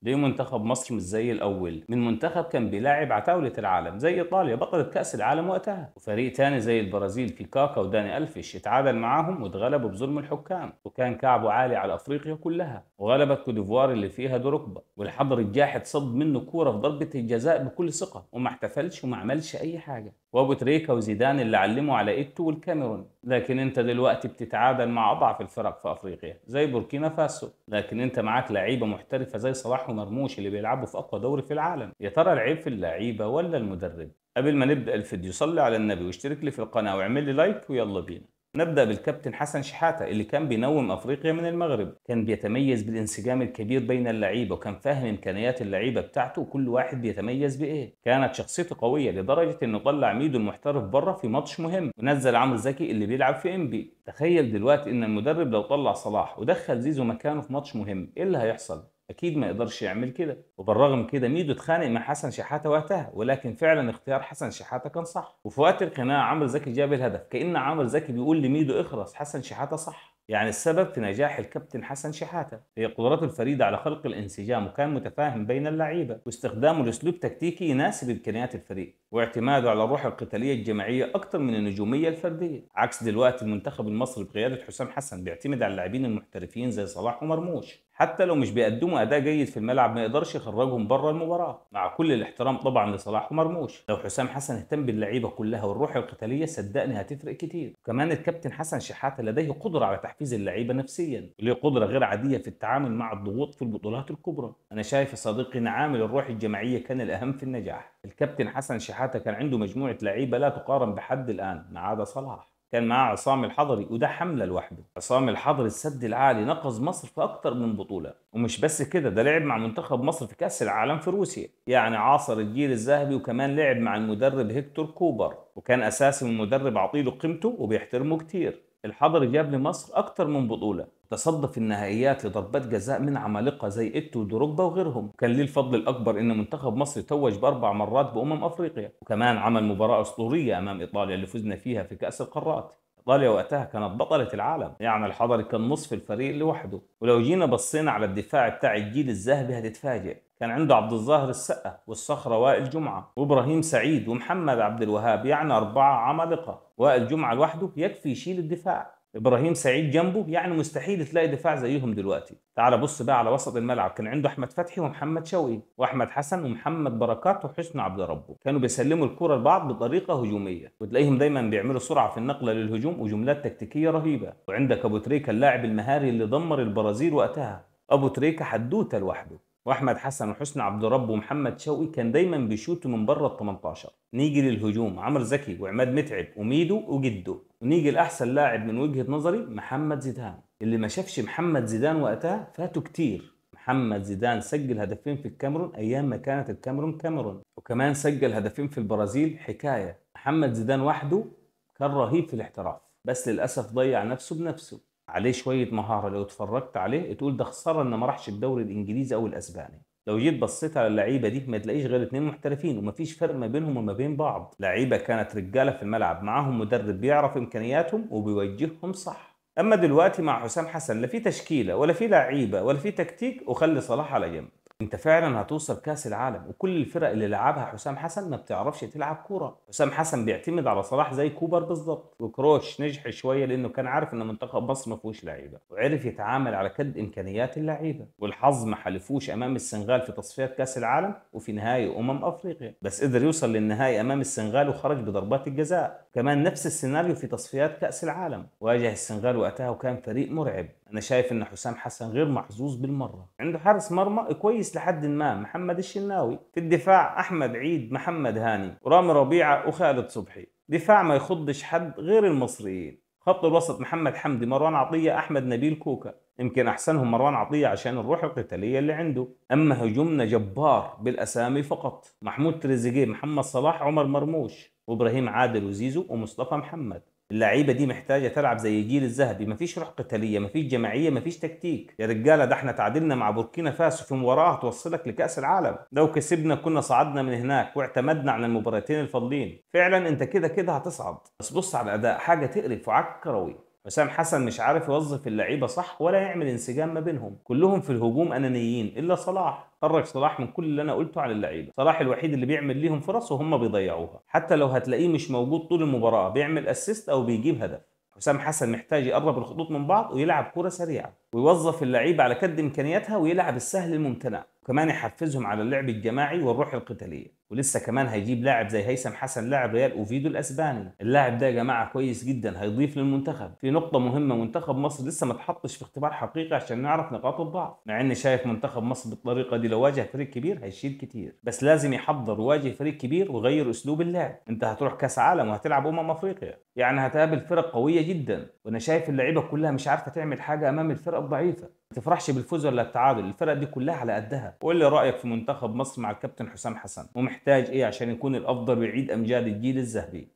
ليه منتخب مصر مش زي الأول؟ من منتخب كان بيلاعب عتاولة العالم زي إيطاليا بطلة كأس العالم وقتها، وفريق تاني زي البرازيل في كاكا وداني ألفيش اتعادل معاهم واتغلبوا بظلم الحكام، وكان كعبه عالي على أفريقيا كلها، وغلبت كوديفوار اللي فيها دروكبا، والحضري الجاحد صد منه كورة في ضربة الجزاء بكل ثقة وما احتفلش وما عملش أي حاجة، وأبو تريكة وزيدان اللي علموا على إيتو والكاميرون. لكن أنت دلوقتي بتتعادل مع أضعف الفرق في أفريقيا زي بوركينا فاسو، لكن أنت معاك لعيبة محترفة زي صلاح ومرموش اللي بيلعبوا في أقوى دوري في العالم. يا ترى العيب في اللعيبة ولا المدرب؟ قبل ما نبدأ الفيديو صلي على النبي واشترك لي في القناة واعمل لي لايك ويلا بينا. نبدأ بالكابتن حسن شحاتة اللي كان بينوم أفريقيا من المغرب، كان بيتميز بالانسجام الكبير بين اللعيبة وكان فاهم إمكانيات اللعيبة بتاعته وكل واحد بيتميز بإيه. كانت شخصيته قوية لدرجة إنه طلع ميدو المحترف بره في ماتش مهم ونزل عمرو زكي اللي بيلعب في إنبي. تخيل دلوقتي إن المدرب لو طلع صلاح ودخل زيزو مكانه في ماتش مهم إيه اللي هيحصل؟ اكيد ما يقدرش يعمل كده. وبالرغم كده ميدو اتخانق مع حسن شحاته وقتها، ولكن فعلا اختيار حسن شحاته كان صح. وفي وقت الخناقه عمرو زكي جاب الهدف، كأن عمرو زكي بيقول لميدو اخرس حسن شحاته صح. يعني السبب في نجاح الكابتن حسن شحاته هي قدرته الفريده على خلق الانسجام، وكان متفاهم بين اللعيبه واستخدامه لاسلوب تكتيكي يناسب امكانيات الفريق، واعتماده على الروح القتاليه الجماعيه اكثر من النجوميه الفرديه. عكس دلوقتي المنتخب المصري بقياده حسام حسن بيعتمد على اللاعبين المحترفين زي صلاح ومرموش، حتى لو مش بيقدموا اداء جيد في الملعب ما يقدرش يخرجهم بره المباراه. مع كل الاحترام طبعا لصلاح ومرموش، لو حسام حسن اهتم باللعيبه كلها والروح القتاليه صدقني هتفرق كتير. وكمان الكابتن حسن شحاته لديه قدره على تحفيز اللعيبه نفسيا، وليه قدره غير عاديه في التعامل مع الضغوط في البطولات الكبرى. انا شايف يا صديقي ان عامل الروح الجماعيه كان الاهم في النجاح. الكابتن حسن شحاته كان عنده مجموعه لعيبه لا تقارن بحد الان ما عدا صلاح. كان معاه عصام الحضري وده حمله لوحده. عصام الحضري السد العالي نقذ مصر في اكتر من بطوله، ومش بس كده ده لعب مع منتخب مصر في كاس العالم في روسيا، يعني عاصر الجيل الذهبي. وكمان لعب مع المدرب هيكتور كوبر وكان اساسي، والمدرب عطيله قيمته وبيحترمه كتير. الحضري جاب لمصر اكتر من بطوله، تصدى في النهائيات لضربات جزاء من عمالقه زي ايتو ودروجبا وغيرهم. كان ليه الفضل الاكبر ان منتخب مصر توج باربع مرات افريقيا، وكمان عمل مباراه اسطوريه امام ايطاليا اللي فزنا فيها في كاس القارات. ايطاليا وقتها كانت بطله العالم، يعني الحضري كان نصف الفريق لوحده. ولو جينا بصينا على الدفاع بتاع الجيل الذهبي هتتفاجئ، كان عنده عبد الظاهر السقا والصخره وائل جمعه وابراهيم سعيد ومحمد عبد الوهاب، يعني اربعه عمالقه. وائل جمعه لوحده يكفي يشيل الدفاع، ابراهيم سعيد جنبه يعني مستحيل تلاقي دفاع زيهم دلوقتي. تعال بص بقى على وسط الملعب، كان عنده احمد فتحي ومحمد شوقي واحمد حسن ومحمد بركات وحسني عبد ربه، كانوا بيسلموا الكرة لبعض بطريقه هجوميه، وتلاقيهم دايما بيعملوا سرعه في النقله للهجوم وجملات تكتيكيه رهيبه. وعندك ابو تريكه اللاعب المهاري اللي دمر البرازيل وقتها، ابو تريكه حدوته لوحده. واحمد حسن وحسني عبد رب ومحمد شوقي كان دايما بيشوتوا من بره ال 18. نيجي للهجوم عمرو زكي وعماد متعب وميدو وجده. ونيجي لاحسن لاعب من وجهة نظري محمد زيدان، اللي ما شافش محمد زيدان وقتها فاته كتير. محمد زيدان سجل هدفين في الكاميرون ايام ما كانت الكاميرون كاميرون، وكمان سجل هدفين في البرازيل حكاية. محمد زيدان وحده كان رهيب في الاحتراف، بس للاسف ضيع نفسه بنفسه. عليه شوية مهارة لو اتفرجت عليه تقول ده خسارة ان ما راحش الدوري الانجليزي او الاسباني. لو جيت بصيت على اللعيبه دي ما تلاقيش غير اتنين محترفين ومفيش فرق ما بينهم وما بين بعض. لعيبه كانت رجاله في الملعب معاهم مدرب بيعرف امكانياتهم وبيوجههم صح. اما دلوقتي مع حسام حسن لا في تشكيله ولا في لعيبه ولا في تكتيك، وخلي صلاح على جنب. انت فعلا هتوصل كاس العالم وكل الفرق اللي لعبها حسام حسن ما بتعرفش تلعب كوره. حسام حسن بيعتمد على صلاح زي كوبر بالظبط. وكروش نجح شويه لانه كان عارف ان منتخب مصر ما فيهوش لعيبه، وعرف يتعامل على قد امكانيات اللعيبه. والحظ ما حلفوش امام السنغال في تصفيات كاس العالم وفي نهائي افريقيا، بس قدر يوصل للنهائي امام السنغال وخرج بضربات الجزاء. كمان نفس السيناريو في تصفيات كاس العالم، واجه السنغال وقتها وكان فريق مرعب. انا شايف ان حسام حسن غير محظوظ بالمره، عنده حارس مرمى كويس لحد ما محمد الشناوي، في الدفاع احمد عيد محمد هاني ورامي ربيعه وخالد صبحي، دفاع ما يخضش حد غير المصريين. خط الوسط محمد حمدي مروان عطيه احمد نبيل كوكا، يمكن احسنهم مروان عطيه عشان الروح القتاليه اللي عنده. اما هجومنا جبار بالاسامي فقط، محمود تريزيجيه محمد صلاح عمر مرموش وابراهيم عادل وزيزو ومصطفى محمد. اللعيبه دي محتاجه تلعب زي الجيل الذهبي، مفيش روح قتاليه مفيش جماعيه مفيش تكتيك. يا رجاله ده احنا تعادلنا مع بوركينا فاسو في مباراه هتوصلك لكاس العالم، لو كسبنا كنا صعدنا من هناك واعتمدنا على المباراتين الفاضلين. فعلا انت كده كده هتصعد، بس بص على الاداء حاجه تقرف وعك كروي. حسام حسن مش عارف يوظف اللعيبه صح ولا يعمل انسجام ما بينهم، كلهم في الهجوم انانيين الا صلاح. خرج صلاح من كل اللي انا قلته على اللعيبه، صلاح الوحيد اللي بيعمل ليهم فرص وهم بيضيعوها، حتى لو هتلاقيه مش موجود طول المباراه بيعمل اسيست او بيجيب هدف. حسام حسن محتاج يقرب الخطوط من بعض ويلعب كرة سريعة، ويوظف اللعيبة على قد إمكانياتها، ويلعب السهل الممتنع، وكمان يحفزهم على اللعب الجماعي والروح القتالية. ولسه كمان هيجيب لاعب زي هيثم حسن لاعب ريال اوفيدو الاسباني. اللاعب ده يا جماعه كويس جدا، هيضيف للمنتخب. في نقطه مهمه، منتخب مصر لسه ما اتحطش في اختبار حقيقي عشان نعرف نقاط الضعف، مع اني شايف منتخب مصر بالطريقه دي لو واجه فريق كبير هيشيل كتير، بس لازم يحضر وواجه فريق كبير ويغير اسلوب اللعب. انت هتروح كاس عالم وهتلعب افريقيا، يعني هتقابل فرق قويه جدا، وانا شايف اللعيبه كلها مش عارفه تعمل حاجه امام الفرق الضعيفه. ما تفرحش بالفوز ولا التعادل، الفرق دي كلها على قدها. وقول لي رايك في منتخب مصر مع الكابتن حسام حسن، ومحتاج ايه عشان يكون الافضل ويعيد امجاد الجيل الذهبي.